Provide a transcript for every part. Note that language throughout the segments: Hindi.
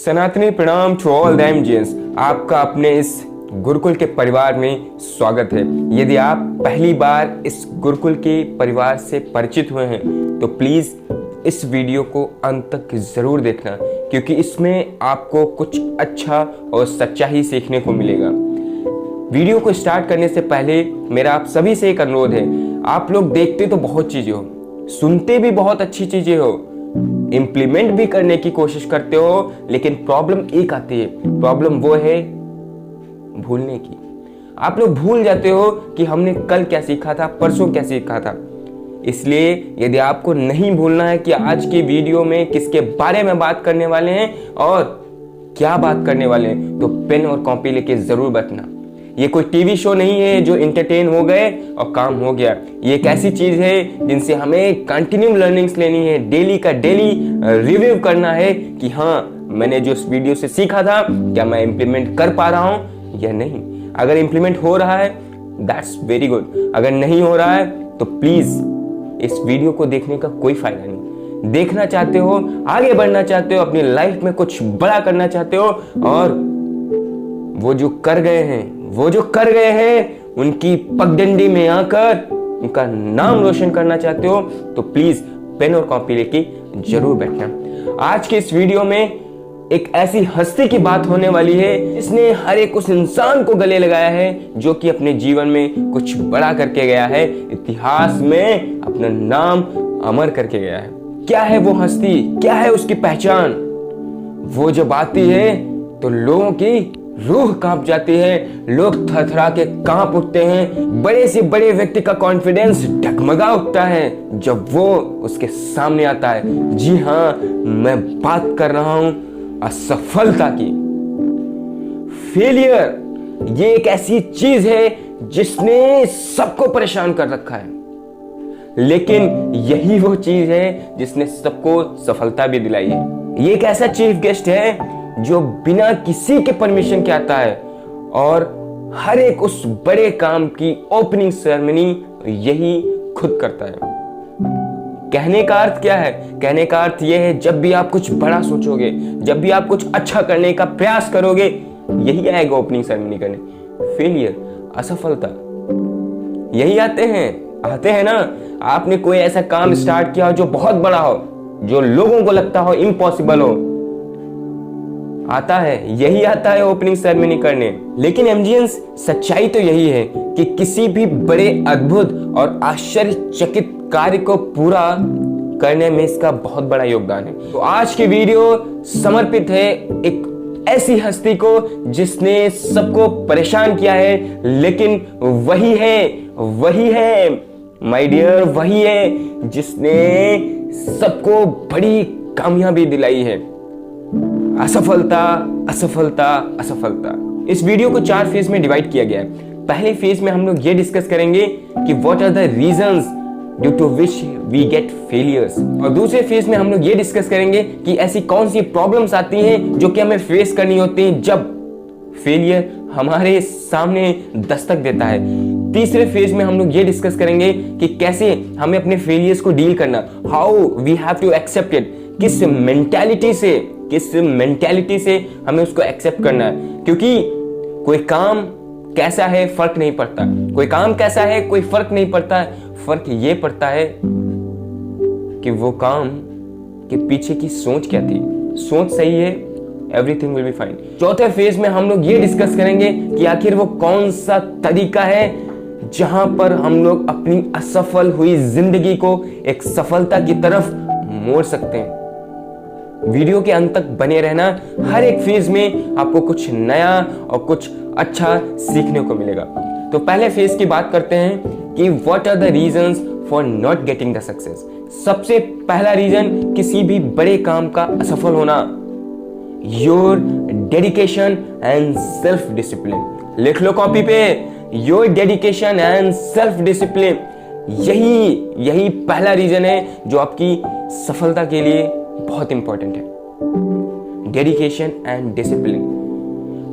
सनातनी प्रणाम टू ऑल द एमजीएंस। आपका अपने इस गुरुकुल के परिवार में स्वागत है। यदि आप पहली बार इस गुरुकुल के परिवार से परिचित हुए हैं तो प्लीज़ इस वीडियो को अंत तक ज़रूर देखना, क्योंकि इसमें आपको कुछ अच्छा और सच्चा ही सीखने को मिलेगा। वीडियो को स्टार्ट करने से पहले मेरा आप सभी से एक अनुरोध है, आप लोग देखते तो बहुत चीज़ें हो, सुनते भी बहुत अच्छी चीज़ें हो, इम्प्लीमेंट भी करने की कोशिश करते हो, लेकिन प्रॉब्लम एक आती है। प्रॉब्लम वो है भूलने की। आप लोग भूल जाते हो कि हमने कल क्या सीखा था, परसों क्या सीखा था। इसलिए यदि आपको नहीं भूलना है कि आज की वीडियो में किसके बारे में बात करने वाले हैं और क्या बात करने वाले हैं, तो पेन और कॉपी लेके जरूर बैठना। ये कोई टीवी शो नहीं है जो इंटरटेन हो गए और काम हो गया। ये एक ऐसी चीज है जिनसे हमें कंटिन्यू लर्निंग्स लेनी है, डेली का डेली रिव्यू करना है कि हाँ, मैंने जो इस वीडियो से सीखा था क्या मैं इंप्लीमेंट कर पा रहा हूं या नहीं। अगर इंप्लीमेंट हो रहा है दैट्स वेरी गुड, अगर नहीं हो रहा है तो प्लीज इस वीडियो को देखने का कोई फायदा नहीं। देखना चाहते हो, आगे बढ़ना चाहते हो, अपनी लाइफ में कुछ बड़ा करना चाहते हो और वो जो कर गए हैं उनकी पगडंडी में आकर उनका नाम रोशन करना चाहते हो तो प्लीज पेन और कॉपी लेके जरूर बैठना। आज के इस वीडियो में एक ऐसी हस्ती की बात होने वाली है जिसने हर एक उस इंसान को गले लगाया है जो कि अपने जीवन में कुछ बड़ा करके गया है, इतिहास में अपना नाम अमर करके गया है। क्या है वो हस्ती, क्या है उसकी पहचान? वो जब आती है तो लोगों की रूह कांप जाती है, लोग थरथरा के कांप उठते हैं, बड़े से बड़े व्यक्ति का कॉन्फिडेंस डगमगा उठता है जब वो उसके सामने आता है। जी हाँ, मैं बात कर रहा हूं असफलता की। फेलियर ये एक ऐसी चीज है जिसने सबको परेशान कर रखा है, लेकिन यही वो चीज है जिसने सबको सफलता भी दिलाई है। ये एक ऐसा चीफ गेस्ट है जो बिना किसी के परमिशन के आता है और हर एक उस बड़े काम की ओपनिंग सेरेमनी यही खुद करता है। कहने का अर्थ क्या है? कहने का अर्थ यह है, जब भी आप कुछ बड़ा सोचोगे, जब भी आप कुछ अच्छा करने का प्रयास करोगे, यही आएगा ओपनिंग सेरेमनी करने। फेलियर, असफलता, यही आते हैं ना। आपने कोई ऐसा काम स्टार्ट किया हो जो बहुत बड़ा हो, जो लोगों को लगता हो इम्पॉसिबल हो, यही आता है ओपनिंग सेरेमनी करने। लेकिन एमजीएंस, सच्चाई तो यही है कि किसी भी बड़े अद्भुत और आश्चर्यचकित कार्य को पूरा करने में इसका बहुत बड़ा योगदान है। तो आज की वीडियो समर्पित है एक ऐसी हस्ती को जिसने सबको परेशान किया है, लेकिन वही है माय डियर, वही है जिसने सबको बड़ी कामयाबी दिलाई है। असफलता, असफलता, असफलता। इस वीडियो को 4 फेज में डिवाइड किया गया है। पहले फेज में हम लोग ये डिस्कस करेंगे कि what are the reasons due to which we get failures, और दूसरे फेज में हम लोग ये डिस्कस करेंगे कि ऐसी कौन सी प्रॉब्लम्स आती हैं जो कि हमें फेस करनी होती हैं जब फेलियर हमारे सामने दस्तक देता है। तीसरे फेज में हम लोग ये डिस्कस करेंगे कि कैसे हमें अपने फेलियर्स को डील करना, how we have to accept it, किस मेंटालिटी से हमें उसको एक्सेप्ट करना है। क्योंकि कोई काम कैसा है फर्क नहीं पड़ता, कोई काम कैसा है कोई फर्क नहीं पड़ता, फर्क ये पड़ता है कि वो काम के पीछे की सोच क्या थी। सोच सही है, एवरीथिंग विल बी फाइन। चौथे फेज में हम लोग ये डिस्कस करेंगे कि आखिर वो कौन सा तरीका है जहां पर हम लोग अपनी असफल हुई जिंदगी को एक सफलता की तरफ मोड़ सकते हैं। वीडियो के अंत तक बने रहना, हर एक फेज में आपको कुछ नया और कुछ अच्छा सीखने को मिलेगा। तो पहले फेज की बात करते हैं कि what are the reasons for not getting the success. सबसे पहला रीजन किसी भी बड़े काम का असफल होना, your dedication and self discipline. लिख लो कॉपी पे, your dedication and self discipline. यही पहला रीजन है जो आपकी सफलता के लिए बहुत इंपॉर्टेंट है। Dedication and discipline.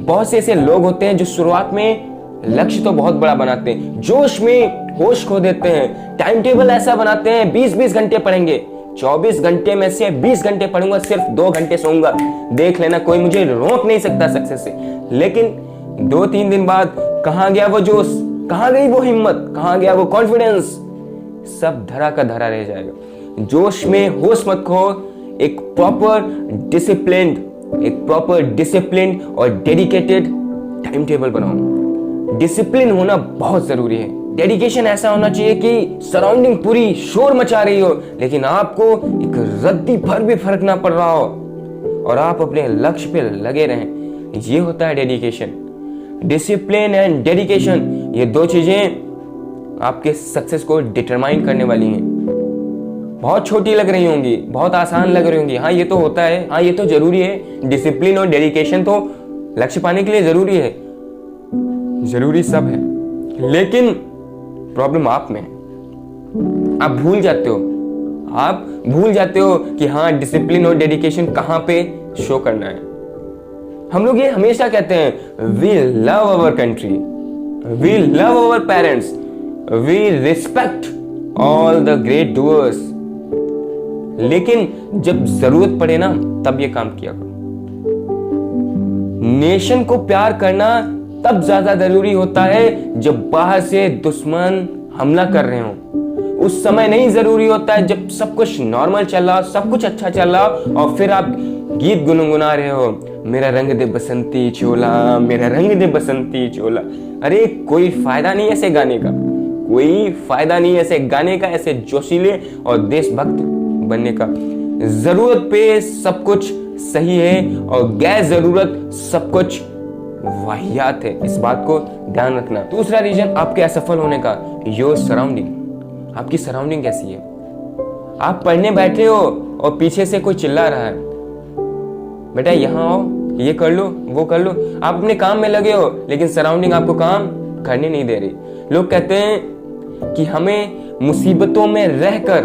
बहुत से ऐसे लोग होते हैं जो शुरुआत में लक्ष्य तो बहुत बड़ा बनाते हैं, जोश में होश खो देते हैं, टाइम टेबल ऐसा बनाते हैं 20-20 घंटे पढ़ेंगे, 24 घंटे में से 20 घंटे पढ़ूंगा, सिर्फ 2 घंटे सोऊंगा, देख लेना कोई मुझे रोक नहीं सकता सक्सेस से। लेकिन 2-3 दिन बाद कहां गया वो जोश, कहां गई वो हिम्मत, कहां गया वो कॉन्फिडेंस, सब धरा का धरा रह जाएगा। जोश में होश मत खो। एक प्रॉपर डिसिप्लिन और डेडिकेटेड टाइम टेबल बनाओ। डिसिप्लिन होना बहुत जरूरी है। डेडिकेशन ऐसा होना चाहिए कि सराउंडिंग पूरी शोर मचा रही हो, लेकिन आपको एक रत्ती भर भी फर्क ना पड़ रहा हो और आप अपने लक्ष्य पे लगे रहें। ये होता है डेडिकेशन। डिसिप्लिन एंड डेडिकेशन, ये 2 चीजें आपके सक्सेस को डिटरमाइन करने वाली हैं। बहुत छोटी लग रही होंगी, बहुत आसान लग रही होंगी, हाँ ये तो होता है, हाँ ये तो जरूरी है। डिसिप्लिन और डेडिकेशन तो लक्ष्य पाने के लिए जरूरी है, जरूरी सब है, लेकिन प्रॉब्लम आप में है। आप भूल जाते हो कि हाँ डिसिप्लिन और डेडिकेशन कहां पे शो करना है। हम लोग ये हमेशा कहते हैं, we love our country, we love our parents, we respect all the great doers, लेकिन जब जरूरत पड़े ना तब ये काम किया करो। नेशन को प्यार करना तब ज्यादा जरूरी होता है जब बाहर से दुश्मन हमला कर रहे हो। उस समय नहीं जरूरी होता है जब सब कुछ नॉर्मल चल रहा, सब कुछ अच्छा चल रहा और फिर आप गीत गुनगुना रहे हो, मेरा रंग दे बसंती चोला, मेरा रंग दे बसंती चोला। अरे कोई फायदा नहीं ऐसे गाने का, कोई फायदा नहीं ऐसे गाने का, ऐसे जोशीले और देशभक्त बनने का। जरूरत पे सब कुछ सही है और गैर जरूरत सब कुछ वाहियात है, इस बात को ध्यान रखना। दूसरा रीजन आपके असफल होने का, योर सराउंडिंग। आपकी सराउंडिंग कैसी है? आप पढ़ने बैठे हो और पीछे से कोई चिल्ला रहा है, बेटा यहाँ आओ, ये कर लो, वो कर लो। आप अपने काम में लगे हो लेकिन सराउंडिंग आपको काम करने नहीं दे रही। लोग कहते हैं कि हमें मुसीबतों में रहकर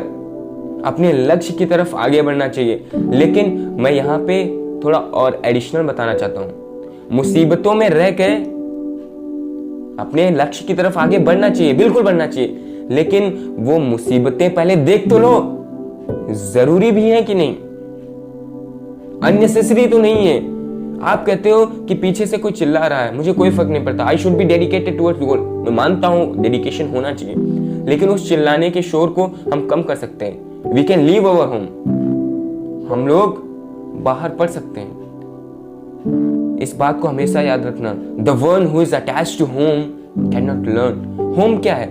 अपने लक्ष्य की तरफ आगे बढ़ना चाहिए, लेकिन मैं यहाँ पे थोड़ा और एडिशनल बताना चाहता हूँ। मुसीबतों में रह के अपने लक्ष्य की तरफ आगे बढ़ना चाहिए, बिल्कुल बढ़ना चाहिए, लेकिन वो मुसीबतें पहले देख तो लो, जरूरी भी है कि नहीं, अननेसेसरी तो नहीं है। आप कहते हो कि पीछे से कोई चिल्ला रहा है, मुझे कोई फर्क नहीं पड़ता, I should be dedicated towards goal. मैं मानता हूं डेडिकेशन होना चाहिए, लेकिन उस चिल्लाने के शोर को हम कम कर सकते हैं। We can leave our home, हम लोग बाहर पढ़ सकते हैं। इस बात को हमेशा याद रखना, the one who is attached to home can not learn. Home क्या है?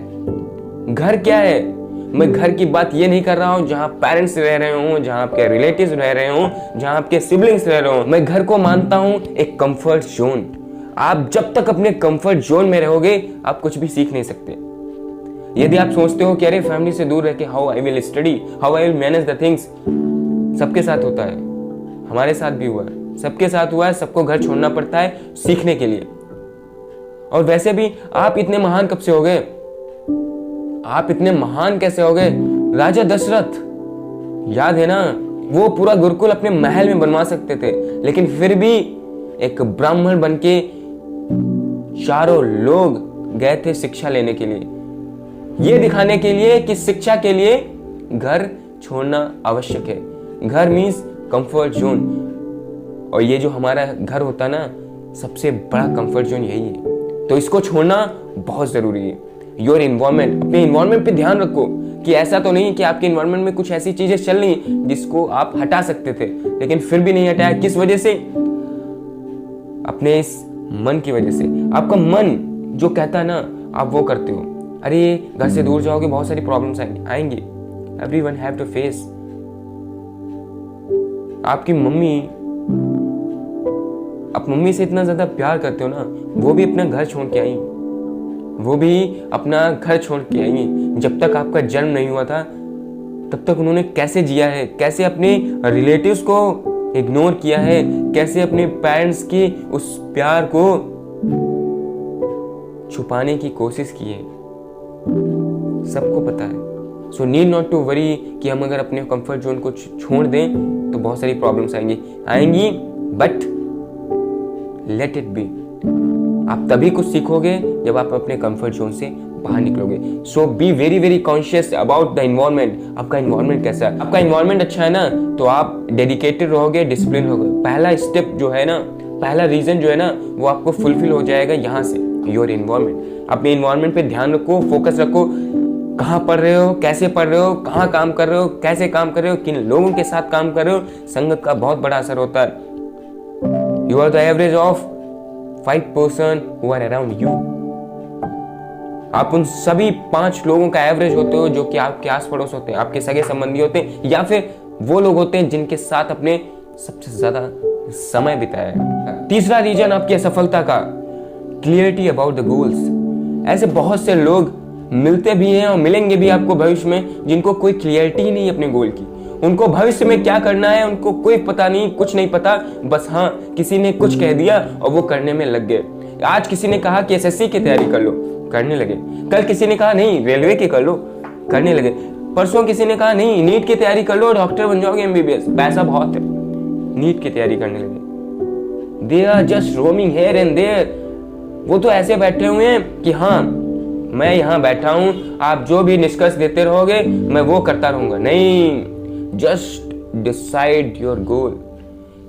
घर क्या है? मैं घर की बात ये नहीं कर रहा हूं जहां पेरेंट्स रह रहे हो, जहां आपके रिलेटिव्स रह रहे हो, जहां आपके सिबलिंग्स रह रहे हो। मैं घर को मानता हूं एक कंफर्ट जोन। आप जब तक अपने कंफर्ट जोन में रहोगे आप कुछ भी सीख नहीं सकते। यदि आप सोचते हो कि अरे फैमिली से दूर रह के how I will study, how I will manage the things, सबके साथ होता है, हमारे साथ भी हुआ है, सबके साथ हुआ है। सबको घर छोड़ना पड़ता है सीखने के लिए। और वैसे भी आप इतने महान कब से हो गए? आप इतने महान कैसे हो गए? राजा दशरथ, याद है ना, वो पूरा गुरुकुल अपने महल में बनवा सकते थे, लेकिन फिर भी एक ब्राह्मण बनके चारों लोग गए थे शिक्षा लेने के लिए, ये दिखाने के लिए कि शिक्षा के लिए घर छोड़ना आवश्यक है। घर मीन्स कंफर्ट जोन, और ये जो हमारा घर होता है ना, सबसे बड़ा कंफर्ट जोन यही है, तो इसको छोड़ना बहुत जरूरी है। योर इन्वायरमेंट, अपने इन्वायरमेंट पे ध्यान रखो कि ऐसा तो नहीं कि आपके इन्वायरमेंट में कुछ ऐसी चीजें चल रही जिसको आप हटा सकते थे लेकिन फिर भी नहीं हटाया। किस वजह से? अपने इस मन की वजह से। आपका मन जो कहता है ना, आप वो करते हो। अरे घर से दूर जाओगे बहुत सारी प्रॉब्लम्स आएंगी, एवरीवन हैव टू फेस। आपकी मम्मी, आप मम्मी से इतना ज्यादा प्यार करते हो ना, वो भी अपना घर छोड़ के आई, वो भी अपना घर छोड़ के आई। जब तक आपका जन्म नहीं हुआ था तब तक उन्होंने कैसे जिया है, कैसे अपने रिलेटिव्स को इग्नोर किया है, कैसे अपने पेरेंट्स की उस प्यार को छुपाने की कोशिश की है, सबको पता है। So need not to worry कि हम अगर अपने कंफर्ट जोन को छोड़ दें तो बहुत सारी प्रॉब्लम्स आएंगी, बट लेट इट बी। आप तभी कुछ सीखोगे जब आप अपने कंफर्ट जोन से बाहर निकलोगे। So be very very conscious about the environment. आपका इन्वायरमेंट कैसा है? आपका इन्वायरमेंट अच्छा है ना, तो आप डेडिकेटेड रहोगे, डिसिप्लिन रहोगे। पहला स्टेप जो है ना, पहला रीजन जो है ना, वो आपको फुलफिल हो जाएगा यहाँ से, योर इन्वायरमेंट। अपने इन्वायरमेंट पे ध्यान रखो, फोकस रखो, कहाँ पढ़ रहे हो, कैसे पढ़ रहे हो, कहाँ काम कर रहे हो, कैसे काम कर रहे हो, किन लोगों के साथ काम कर रहे हो। संगत का बहुत बड़ा असर होता है। You are the average of 5% who are around you। आप उन सभी 5 लोगों का एवरेज होते हो जो कि आपके आस पड़ोस होते हैं, आपके सगे संबंधी होते हैं, या फिर वो लोग होते हैं जिनके साथ अपने सबसे ज्यादा समय बिताया है। तीसरा रीजन आपकी असफलता का, क्लियरिटी अबाउट द गोल्स। ऐसे बहुत से लोग मिलते भी हैं और मिलेंगे भी आपको भविष्य में, जिनको कोई क्लियरिटी ही नहीं अपने गोल की। उनको भविष्य में क्या करना है उनको कोई पता नहीं, कुछ नहीं पता। बस हाँ, किसी ने कुछ कह दिया और वो करने में लग गए। आज किसी ने कहा कि एसएससी की तैयारी कर लो, करने लगे। कल किसी ने कहा नहीं रेलवे की कर लो, करने लगे। परसों किसी ने कहा नहीं नीट की तैयारी कर लो, डॉक्टर बन जाओगे, एमबीबीएस, पैसा बहुत है, नीट की तैयारी करने लगे। They are just roaming here and there. वो तो ऐसे बैठे हुए हैं कि हाँ मैं यहाँ बैठा हूं, आप जो भी निष्कर्ष देते रहोगे मैं वो करता रहूंगा। नहीं, just decide your goal.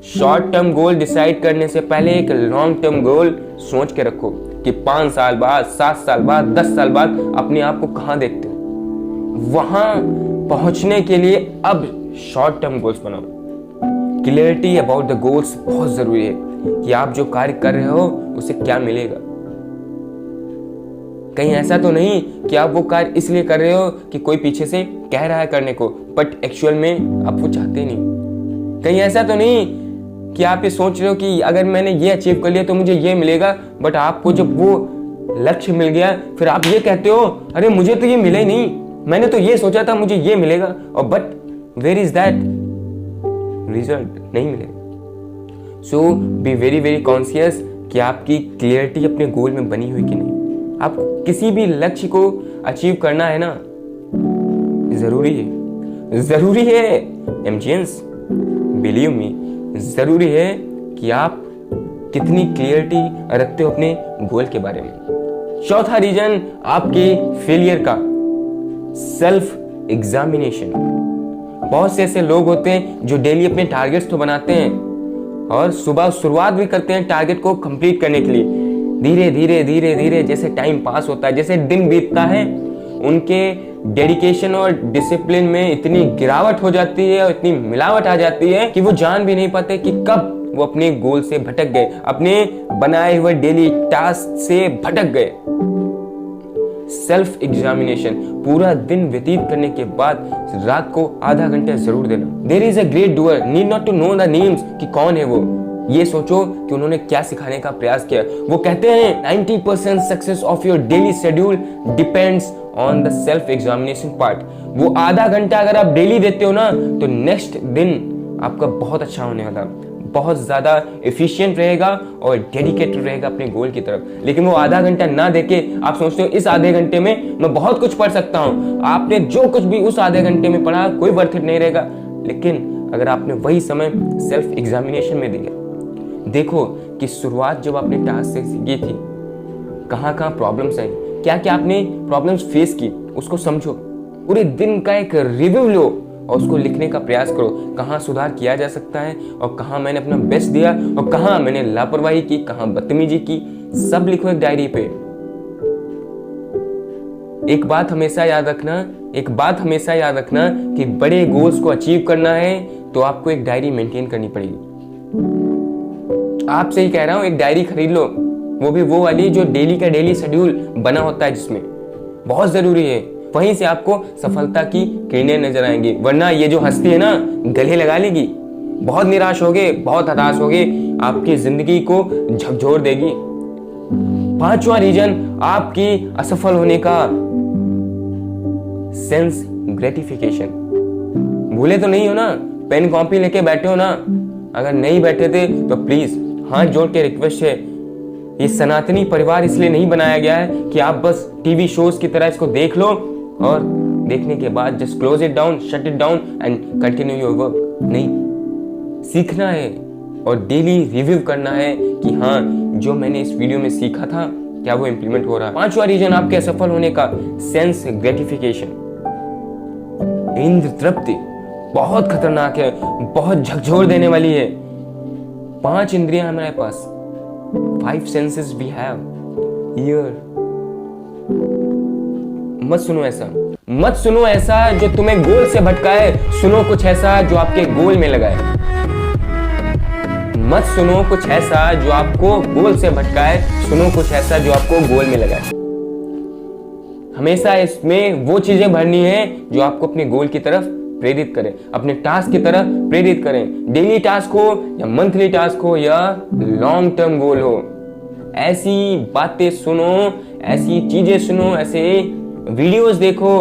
Short term goal decide करने से पहले एक लॉन्ग टर्म गोल सोच के रखो कि 5 साल बाद, 7 साल बाद, 10 साल बाद अपने आप को कहां देखते हो। वहां पहुंचने के लिए अब शॉर्ट टर्म गोल्स बनाओ। क्लियरिटी अबाउट द गोल्स बहुत जरूरी है कि आप जो कार्य कर रहे हो उसे क्या मिलेगा। कहीं ऐसा तो नहीं कि आप वो कार्य इसलिए कर रहे हो कि कोई पीछे से कह रहा है करने को, बट एक्चुअल में आप वो चाहते नहीं। कहीं ऐसा तो नहीं कि आप ये सोच रहे हो कि अगर मैंने ये अचीव कर लिया तो मुझे ये मिलेगा, बट आपको जब वो लक्ष्य मिल गया फिर आप ये कहते हो अरे मुझे तो ये मिला ही नहीं, मैंने तो ये सोचा था मुझे ये मिलेगा, और but where is that result, नहीं मिलेगा। So be very very conscious कि आपकी क्लियरिटी अपने गोल में बनी हुई कि नहीं। आप किसी भी लक्ष्य को अचीव करना है ना, जरूरी है एमजीएंस, बिलीव मी, जरूरी है कि आप कितनी क्लियरिटी रखते हो अपने गोल के बारे में। चौथा रीजन आपके फेलियर का, सेल्फ एग्जामिनेशन। बहुत से ऐसे लोग होते हैं जो डेली अपने टारगेट्स तो बनाते हैं और सुबह शुरुआत भी करते हैं टारगेट को कंप्लीट करने के लिए। धीरे धीरे धीरे धीरे जैसे टाइम पास होता है, जैसे दिन बीतता है, उनके डेडिकेशन और डिसिप्लिन में इतनी गिरावट हो जाती है और इतनी मिलावट आ जाती है कि वो जान भी नहीं पाते कि कब वो अपने गोल से भटक गए, अपने बनाए हुए डेली टास्क से भटक गए। सेल्फ एग्जामिनेशन, पूरा दिन व्यतीत करने के बाद रात को आधा घंटा जरूर देना। There is a great doer, need not to know the names कि कौन है वो, ये सोचो कि उन्होंने क्या सिखाने का प्रयास किया। वो कहते हैं 90% success of your daily schedule depends on the self examination part. वो आधा घंटा अगर आप डेली देते हो ना, तो नेक्स्ट दिन आपका बहुत अच्छा होने वाला, बहुत ज्यादा एफिशिएंट रहेगा और डेडिकेटेड रहेगा अपने गोल की तरफ। लेकिन वो आधा घंटा ना देके आप सोचते हो इस आधे घंटे में मैं बहुत कुछ पढ़ सकता हूँ। आपने जो कुछ भी उस आधे घंटे में पढ़ा कोई वर्थ इट नहीं रहेगा। लेकिन अगर आपने वही समय सेल्फ एग्जामिनेशन में दिया, देखो कि शुरुआत जब आपने टास्क से की थी कहाँ कहाँ प्रॉब्लम्स आई, क्या क्या आपने प्रॉब्लम्स फेस की, उसको समझो। पूरे दिन का एक रिव्यू लो और उसको लिखने का प्रयास करो, कहाँ सुधार किया जा सकता है और कहाँ मैंने अपना बेस्ट दिया और कहाँ मैंने लापरवाही की, कहाँ बदतमीजी की, सब लिखो एक डायरी पे। एक बात हमेशा याद रखना कि बड़े गोल्स को अचीव करना है तो आपको एक डायरी मेंटेन करनी पड़ेगी। आपसे ही कह रहा हूं, एक डायरी खरीद लो, वो भी वो वाली जो डेली का डेली शेड्यूल बना होता है, जिसमें बहुत जरूरी है। वहीं से आपको सफलता की किरणें नजर आएंगी, वरना ये जो हस्ती है ना गले लगा लेगी, बहुत निराश होगे, बहुत हताश होगे, आपकी जिंदगी को झकझोर देगी। पांचवा रीजन आपकी असफल होने का, सेंस ग्रेटिफिकेशन। भूले तो नहीं हो ना, पेन कॉपी लेके बैठे हो ना? अगर नहीं बैठे थे तो प्लीज हाथ जोड़ के रिक्वेस्ट है, ये सनातनी परिवार इसलिए नहीं बनाया गया है कि आप बस टीवी शोज की तरह इसको देख लो और देखने के बाद just close it down, shut it down and continue your work. नहीं, सीखना है और डेली रिव्यू करना है कि हाँ जो मैंने इस वीडियो में सीखा था क्या वो इंप्लीमेंट हो रहा है? 5वां रीजन आपके असफल होने का, सेंस ग्रेटिफिकेशन, इंद्र तृप्ति। बहुत खतरनाक है, बहुत झकझोर देने वाली है। 5 इंद्रियां हमारे पास, 5 सेंसेस वी हैव। ईयर, मत सुनो ऐसा जो तुम्हें गोल से भटकाए, सुनो कुछ ऐसा जो आपके गोल में लगाए। मत सुनो कुछ ऐसा जो आपको गोल से भटकाए, सुनो कुछ ऐसा जो आपको गोल में लगाए। हमेशा इसमें वो चीजें भरनी है जो आपको अपने गोल की तरफ प्रेरित करें, अपने टास्क की तरफ प्रेरित करें। डेली टास्क हो या मंथली टास्क हो या लॉन्ग टर्म गोल हो, ऐसी बातें सुनो, ऐसी चीजें सुनो, ऐसे वीडियोस देखो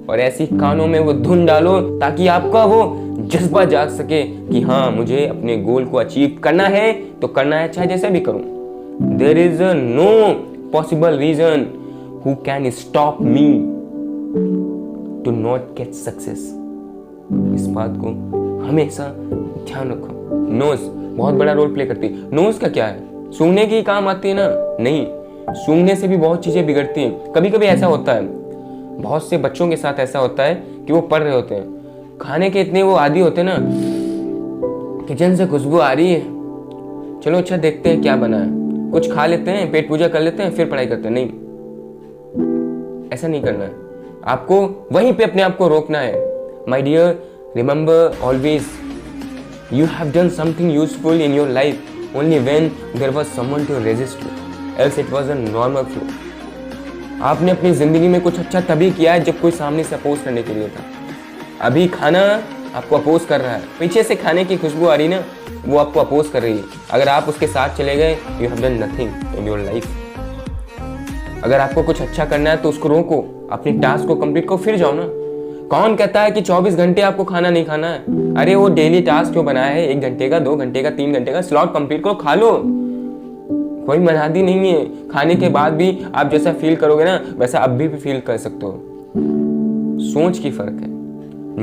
और ऐसी कानों में वो धुन डालो ताकि आपका वो जज्बा जाग सके कि हाँ, मुझे अपने गोल को अचीव करना है तो करना है, चाहे जैसे भी करूं। There is no possible reason who can stop me to not get success. इस बात को हमेशा ध्यान रखो। नोज बहुत बड़ा रोल प्ले करती है। नोज का क्या है? सूंघने की काम आती है ना? नहीं, सूंघने से भी बहुत चीजें बिगड़ती हैं। कभी कभी ऐसा होता है, बहुत से बच्चों के साथ ऐसा होता है कि वो पढ़ रहे होते हैं, खाने के इतने वो आदी होते हैं ना, किचन से खुशबू आ रही है, चलो अच्छा देखते हैं क्या बना है, कुछ खा लेते हैं, पेट पूजा कर लेते हैं, फिर पढ़ाई करते हैं। नहीं, ऐसा नहीं करना है। आपको वहीं पे अपने आप को रोकना है। My dear, remember always, you have done something useful in your life only when there was someone to resist you, else it was a normal flow. आपने अपनी जिंदगी में कुछ अच्छा तभी किया है जब कोई सामने से अपोज करने के लिए था। अभी खाना आपको अपोज कर रहा है, पीछे से खाने की खुशबू आ रही ना, वो आपको अपोज कर रही है। अगर आप उसके साथ चले गए, you have done nothing in your life. अगर आपको कुछ अच्छा करना है तो उसको रोको, अपनी टास्क को कंप्लीट करो, फिर जाओ ना। कौन कहता है कि 24 घंटे आपको खाना नहीं खाना है? अरे वो डेली टास्क जो बनाया है, 1 घंटे का, 2 घंटे का, 3 घंटे का, स्लॉट कंप्लीट करो, खा लो। कोई मनादी नहीं है। खाने के बाद भी आप जैसा फील करोगे ना, वैसा अब भी फील कर सकते हो। सोच की फर्क है।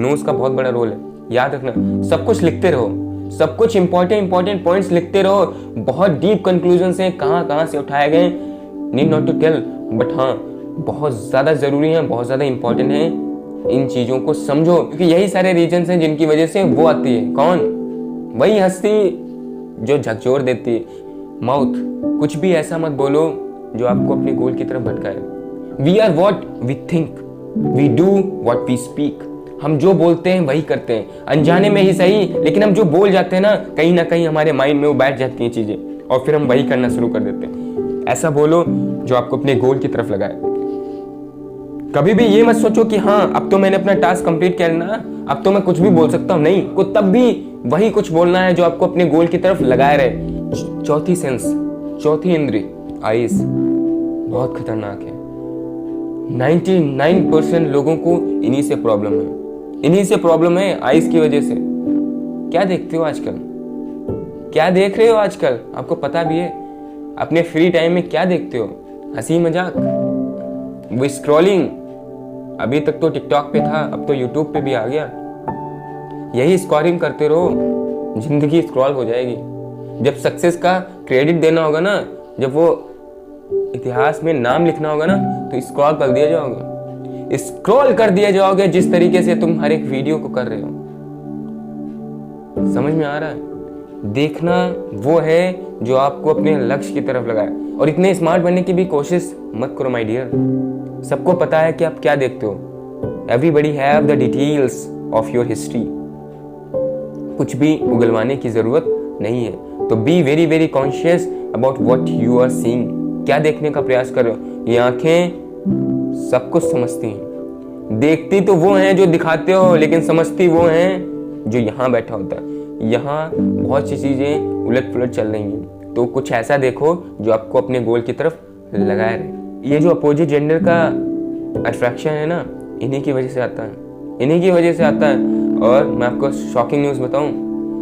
नोज का बहुत बड़ा रोल है, याद रखना। सब कुछ लिखते रहो, सब कुछ इंपॉर्टेंट पॉइंट्स लिखते रहो। बहुत डीप कंक्लूजन है, कहां से उठाए गए, need not to tell, but हाँ, बहुत ज्यादा जरूरी है, बहुत ज्यादा इंपॉर्टेंट है। इन चीजों को समझो, क्योंकि यही सारे रीजंस हैं जिनकी वजह से वो आती है। कौन? वही हस्ती जो झकझोर देती है। माउथ, कुछ भी ऐसा मत बोलो जो आपको अपने गोल की तरफ भटकाए। We are what we think, we do what we speak. हम जो बोलते हैं वही करते हैं, अनजाने में ही सही, लेकिन हम जो बोल जाते हैं ना कहीं हमारे माइंड में वो बैठ जाती हैं चीजें, और फिर हम वही करना शुरू कर देते हैं। ऐसा बोलो जो आपको अपने गोल की तरफ लगाए। कभी भी ये मत सोचो कि हाँ, अब तो मैंने अपना टास्क कंप्लीट किया ना, अब तो मैं कुछ भी बोल सकता हूँ। नहीं, को तब भी वही कुछ बोलना है जो आपको अपने गोल की तरफ लगाए रहे। चौथी सेंस, चौथी इंद्री, आईज, बहुत खतरनाक है। 99% लोगों को इन्हीं से प्रॉब्लम है, आईज की वजह से। क्या देखते हो आजकल? क्या देख रहे हो आजकल? आपको पता भी है? अपने फ्री टाइम में क्या देखते हो? हंसी मजाक, वो स्क्रॉलिंग। अभी तक तो टिकटॉक पे था, अब तो यूट्यूब पे भी आ गया। यही स्क्रॉलिंग करते रहो, जिंदगी स्क्रॉल हो जाएगी। जब सक्सेस का क्रेडिट देना होगा ना, जब वो इतिहास में नाम लिखना होगा ना, तो स्क्रॉल कर दिया जाओगे जिस तरीके से तुम हर एक वीडियो को कर रहे हो। समझ में आ रहा है? देखना वो है जो आपको अपने लक्ष्य की तरफ लगाए। और इतने स्मार्ट बनने की भी कोशिश मत करो माय डियर। सबको पता है कि आप क्या देखते हो। Everybody have the details of your history. कुछ भी उगलवाने की जरूरत नहीं है। तो be very very conscious about what you are seeing. क्या देखने का प्रयास कर रहे हो? ये आंखें सब कुछ समझती हैं। देखती तो वो हैं जो दिखाते हो, लेकिन समझती वो हैं जो यहाँ बैठा होता है। यहाँ बहुत सी चीजें उलट पुलट चल रही हैं, तो कुछ ऐसा देखो जो आपको अपने गोल की तरफ लगाए रहे। ये जो अपोजिट जेंडर का अट्रैक्शन है ना, इन्हीं की वजह से आता है। और मैं आपको शॉकिंग न्यूज बताऊं,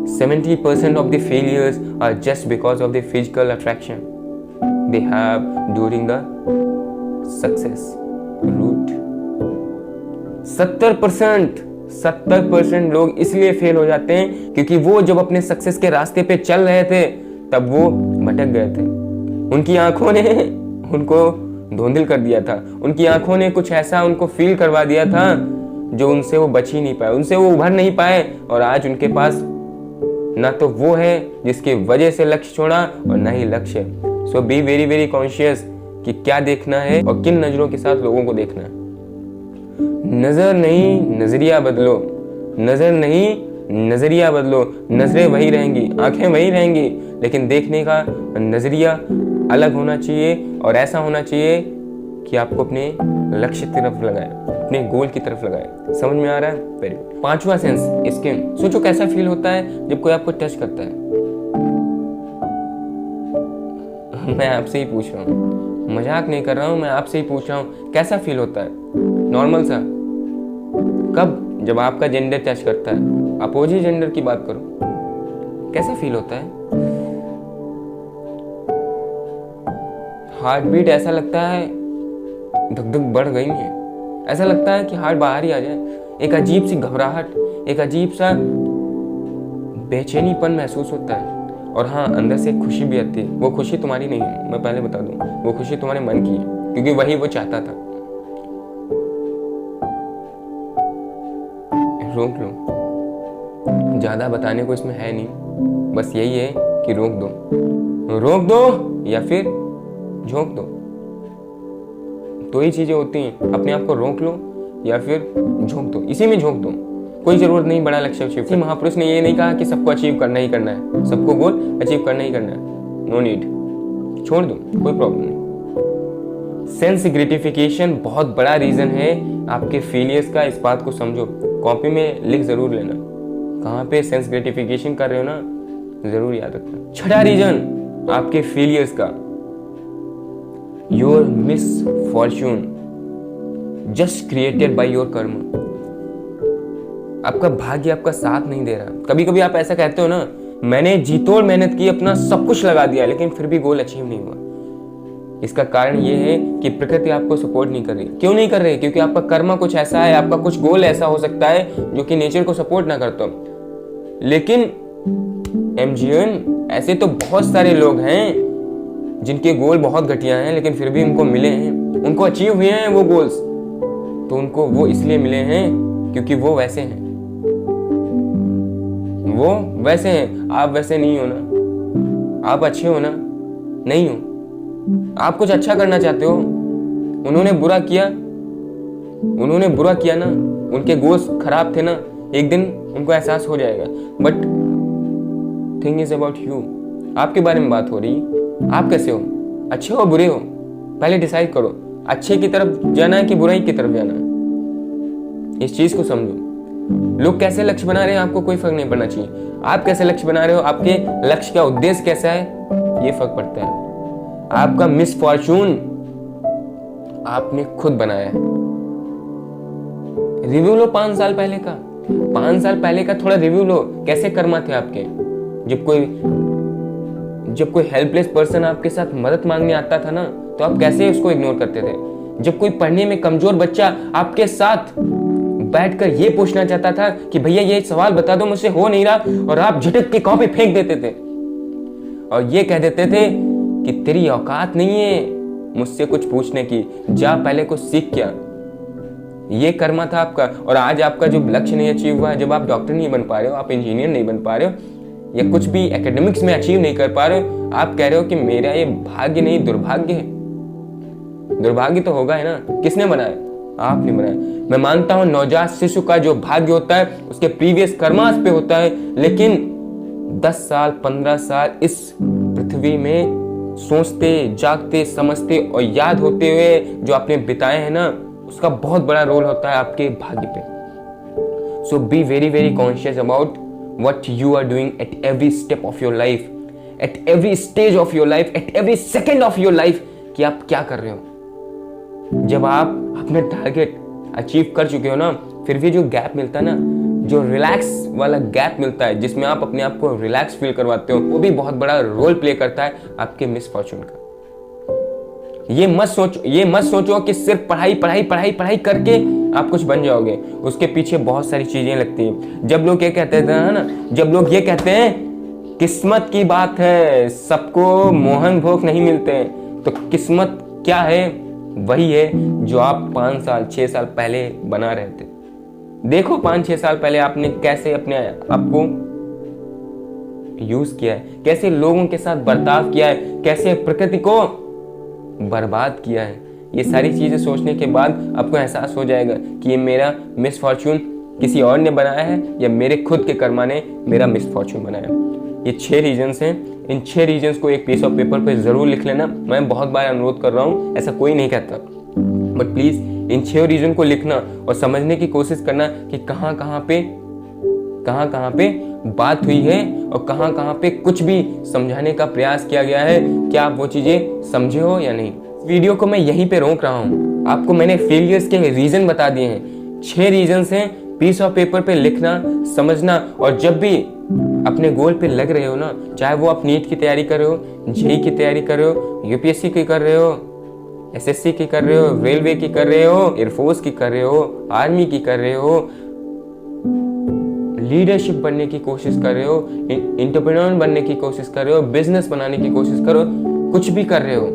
70% of the failures are just because of the physical attraction they have during the success route. 70% लोग इसलिए फेल हो जाते हैं क्योंकि वो जब अपने सक्सेस के रास्ते पे चल रहे थे तब वो भटक गए थे। उनकी आंखों ने उनको धुंधल कर दिया था। उनकी आंखों ने कुछ ऐसा उनको फील करवा दिया था जो उनसे वो बच ही नहीं पाए, उनसे वो उभर नहीं पाए। और आज उनके पास ना तो वो है जिसकी वजह से लक्ष्य छोड़ा और ना ही लक्ष्य। सो बी वेरी वेरी कॉन्शियस कि क्या देखना है और किन नजरों के साथ लोगों को देखना है। नजर नहीं नजरिया बदलो, नजर नहीं नजरिया बदलो। नजरें वही रहेंगी, आंखें वही रहेंगी, लेकिन देखने का नजरिया अलग होना चाहिए और ऐसा होना चाहिए कि आपको अपने लक्ष्य की तरफ लगाए, अपने गोल की तरफ लगाए। समझ में आ रहा है? Very good. 5वां सेंस स्किन। सोचो कैसा फील होता है जब कोई आपको टच करता है। मैं आपसे ही पूछ रहा हूँ, मजाक नहीं कर रहा हूँ, मैं आपसे ही पूछ रहा हूँ, कैसा फील होता है? नॉर्मल सा। कब? जब आपका जेंडर टच करता है। अपोजिट जेंडर की बात करो, कैसा फील होता है? हार्ट बीट ऐसा लगता है धक धक बढ़ गई है, ऐसा लगता है कि हार्ट बाहर ही आ जाए। एक अजीब सी घबराहट, एक अजीब सा बेचैनीपन महसूस होता है। और हाँ, अंदर से खुशी भी आती है। वो खुशी तुम्हारी नहीं है, मैं पहले बता दूं, वो खुशी तुम्हारे मन की है, क्योंकि वही वो चाहता था। रोक लो, ज्यादा बताने को इसमें है नहीं, बस यही है कि रोक दो या फिर झोंक दो। दो ही चीजें होती हैं, अपने आप को रोक लो या फिर झोंक दो, इसी में झोंक दो। कोई जरूरत नहीं बड़ा लक्ष्य अचीव करने। महापुरुष ने ये नहीं कहा कि सबको अचीव करना ही करना है, सबको गोल अचीव करना ही करना है। नो नीड, छोड़ दो, कोई प्रॉब्लम नहीं। सेंस ग्रेटिफिकेशन बहुत बड़ा रीजन है आपके फेलियर्स का। इस बात को समझो, कॉपी में लिख जरूर लेना, कहाँ पे सेंस ग्रेटिफिकेशन कर रहे हो ना, जरूर याद रखना। 6वां रीजन आपके फेलियर्स का, your misfortune just created by your कर्म। आपका भाग्य आपका साथ नहीं दे रहा। कभी कभी आप ऐसा कहते हो ना, मैंने जी तोड़ मेहनत की, अपना सब कुछ लगा दिया, लेकिन फिर भी गोल अचीव नहीं हुआ। इसका कारण ये है कि प्रकृति आपको सपोर्ट नहीं कर रही। क्यों नहीं कर रही? क्योंकि आपका कर्म कुछ ऐसा है, आपका कुछ गोल ऐसा हो सकता है जो कि नेचर को सपोर्ट ना करता। लेकिन एमजीएन ऐसे तो बहुत सारे लोग हैं जिनके गोल बहुत घटिया हैं, लेकिन फिर भी उनको मिले हैं, उनको अचीव हुए हैं वो गोल्स। तो उनको वो इसलिए मिले हैं क्योंकि वो वैसे हैं, वो वैसे हैं। आप वैसे नहीं हो ना, आप अच्छे हो ना? नहीं हो। आप कुछ अच्छा करना चाहते हो, उन्होंने बुरा किया ना, उनके गोल्स खराब थे ना, एक दिन उनको एहसास हो जाएगा। But thing is about you, आपके बारे में बात हो रही। आप कैसे हो, अच्छे हो बुरे हो? पहले डिसाइड करो, अच्छे की तरफ जाना है कि बुराई की तरफ जाना है। इस चीज को समझो। लोग कैसे लक्ष्य बना रहे हैं आपको कोई फर्क नहीं पड़ना चाहिए। आप कैसे लक्ष्य बना रहे हो, आपके लक्ष्य का उद्देश्य कैसा है, ये फर्क पड़ता है। आपका मिसफॉर्चून आपने खुद बनाया है। रिव्यू लो 5 साल पहले का, 5 साल पहले का थोड़ा रिव्यू लो। कैसे कर्मा थे आपके? जब कोई हेल्पलेस पर्सन आपके साथ मदद मांगने आता था ना, तो आप कैसे उसको इग्नोर करते थे? जब कोई पढ़ने में कमजोर बच्चा आपके साथ बैठकर ये पूछना चाहता था कि भैया ये सवाल बता दो, मुझसे हो नहीं रहा, और आप झटक के कॉपी फेंक देते थे और ये कह देते थे कि तेरी औकात नहीं है मुझसे कुछ पूछने की, जा पहले कुछ सीख क्या। ये कर्मा था आपका। और आज आपका जो लक्ष्य नहीं अचीव हुआ है, जब आप डॉक्टर नहीं बन पा रहे हो, आप इंजीनियर नहीं बन पा रहे हो, या कुछ भी एकेडमिक्स में अचीव नहीं कर पा रहे हो, आप कह रहे हो कि मेरा ये भाग्य नहीं दुर्भाग्य है। दुर्भाग्य तो होगा है ना, किसने बनाया? आपने बनाया। मैं मानता हूं नवजात शिशु का जो भाग्य होता है उसके प्रीवियस कर्मास पे होता है, लेकिन 10 साल 15 साल इस पृथ्वी में सोचते जागते समझते और याद होते हुए जो आपने बिताए हैं ना, उसका बहुत बड़ा रोल होता है आपके भाग्य पे। So be very very conscious about what you are doing at every step of your life, at every stage of your life, at every second of your life, कि आप क्या कर रहे हो। जब आप अपना टारगेट अचीव कर चुके हो ना, फिर भी जो गैप मिलता है ना, जो रिलैक्स वाला गैप मिलता है, जिसमें आप अपने आप को रिलैक्स फील करवाते हो, वो भी बहुत बड़ा रोल प्ले करता है आपके मिसफॉर्चून का। ये मत सोचो कि सिर्फ पढ़ाई पढ़ाई पढ़ाई पढ़ाई करके आप कुछ बन जाओगे। उसके पीछे बहुत सारी चीजें लगती हैं। जब लोग ये कहते हैं ना, जब लोग ये कहते हैं किस्मत की बात है, सबको मोहन भोग नहीं मिलते हैं, तो किस्मत क्या है? वही है जो आप 5 साल 6 साल पहले बना रहे थे। देखो 5-6 साल पहले आपने कैसे अपने आप को यूज किया है, कैसे लोगों के साथ बर्ताव किया है, कैसे प्रकृति को बर्बाद किया है। ये सारी चीजें सोचने के बाद आपको एहसास हो जाएगा कि ये मेरा मिसफॉर्चून किसी और ने बनाया है या मेरे खुद के कर्मा ने मेरा मिसफॉर्चून बनाया। ये 6 रीजंस हैं। इन 6 रीजंस को एक पीस ऑफ पेपर पे जरूर लिख लेना। मैं बहुत बार अनुरोध कर रहा हूँ, ऐसा कोई नहीं कहता, बट प्लीज इन 6 रीजन को लिखना और समझने की कोशिश करना कि कहाँ कहाँ पे बात हुई है और कहाँ पे कुछ भी समझाने का प्रयास किया गया है। क्या आप वो चीजें समझे हो या नहीं? वीडियो को मैं यहीं पे रोक रहा हूँ। आपको मैंने फेलियर्स के रीजन बता दिए हैं। 6 रीजंस हैं। पीस ऑफ पेपर पे लिखना, समझना, और जब भी अपने गोल पे लग रहे हो ना, चाहे वो आप नीट की तैयारी कर रहे हो, जेईई की तैयारी कर रहे हो, यूपीएससी की कर रहे हो, एसएससी की कर रहे हो, रेलवे की कर रहे हो, एयरफोर्स की कर रहे हो, आर्मी की कर रहे हो, लीडरशिप बनने की कोशिश कर रहे हो, एंटरप्रेन्योर बनने की कोशिश कर रहे हो, बिजनेस बनाने की कोशिश करो, कुछ भी कर रहे हो,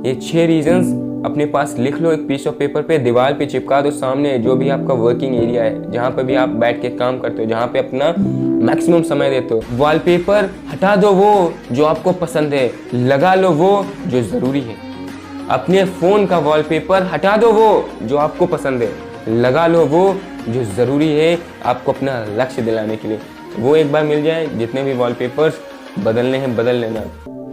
ये 6 रीजंस अपने पास लिख लो एक पीस ऑफ पेपर पे, दीवार पे चिपका दो सामने, जो भी आपका वर्किंग एरिया है, जहाँ पे भी आप बैठ के काम करते हो, जहाँ पे अपना मैक्सिमम समय देते हो। वॉलपेपर हटा दो वो जो आपको पसंद है, लगा लो वो जो जरूरी है। अपने फोन का वॉलपेपर हटा दो वो जो आपको पसंद है, लगा लो वो जो जरूरी है आपको अपना लक्ष्य दिलाने के लिए। वो एक बार मिल जाए, जितने भी वॉलपेपर्स बदलने हैं बदल लेना।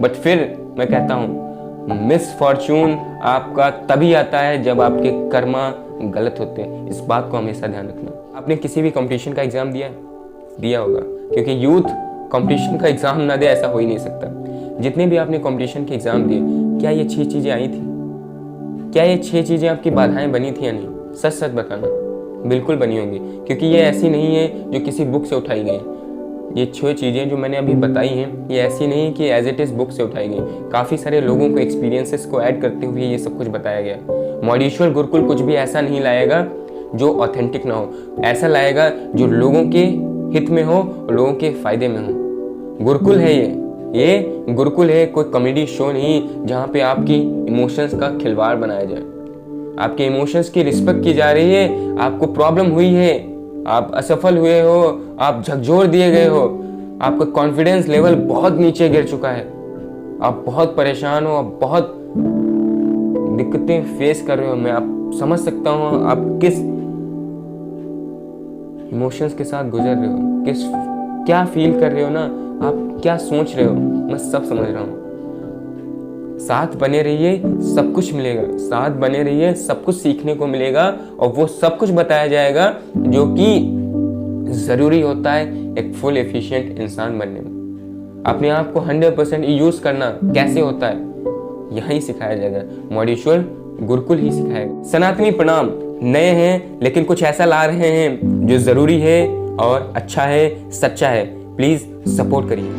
बट फिर मैं कहता हूँ, मिसफॉर्चून आपका तभी आता है जब आपके कर्मा गलत होते हैं। इस बात को हमेशा ध्यान रखना। आपने किसी भी कंपटीशन का एग्जाम दिया होगा, क्योंकि यूथ कंपटीशन का एग्जाम ना दे ऐसा हो ही नहीं सकता। जितने भी आपने कंपटीशन के एग्जाम दिए, क्या ये 6 चीजें आई थी? क्या ये 6 चीजें आपकी बाधाएं बनी थी या नहीं? सच सच बताना। बिल्कुल बनी होंगी, क्योंकि ये ऐसी नहीं है जो किसी बुक से उठाई गई। ये 6 चीज़ें जो मैंने अभी बताई हैं, ये ऐसी नहीं कि एज इट इज़ बुक से उठाई गई। काफ़ी सारे लोगों को एक्सपीरियंसेस को ऐड करते हुए ये सब कुछ बताया गया। मॉडिशुअल गुरुकुल कुछ भी ऐसा नहीं लाएगा जो ऑथेंटिक ना हो, ऐसा लाएगा जो लोगों के हित में हो, लोगों के फायदे में हो। गुरुकुल है ये गुरुकुल है, कोई कॉमेडी शो नहीं जहाँ पे आपकी इमोशंस का खिलवाड़ बनाया जाए। आपके इमोशंस की रिस्पेक्ट की जा रही है। आपको प्रॉब्लम हुई है, आप असफल हुए हो, आप झकझोर दिए गए हो, आपका कॉन्फिडेंस लेवल बहुत नीचे गिर चुका है, आप बहुत परेशान हो, आप बहुत दिक्कतें फेस कर रहे हो। मैं आप समझ सकता हूँ आप किस इमोशंस के साथ गुजर रहे हो, क्या फील कर रहे हो ना, आप क्या सोच रहे हो, मैं सब समझ रहा हूँ। साथ बने रहिए, सब कुछ मिलेगा। साथ बने रहिए, सब कुछ सीखने को मिलेगा, और वो सब कुछ बताया जाएगा जो कि जरूरी होता है एक फुल एफिशिएंट इंसान बनने में। अपने आप को 100% यूज करना कैसे होता है, यहीं सिखाया जाएगा। मॉडिशुअल गुरुकुल ही सिखाएगा। सनातनी प्रणाम। नए हैं लेकिन कुछ ऐसा ला रहे हैं जो जरूरी है और अच्छा है, सच्चा है। प्लीज सपोर्ट करिए।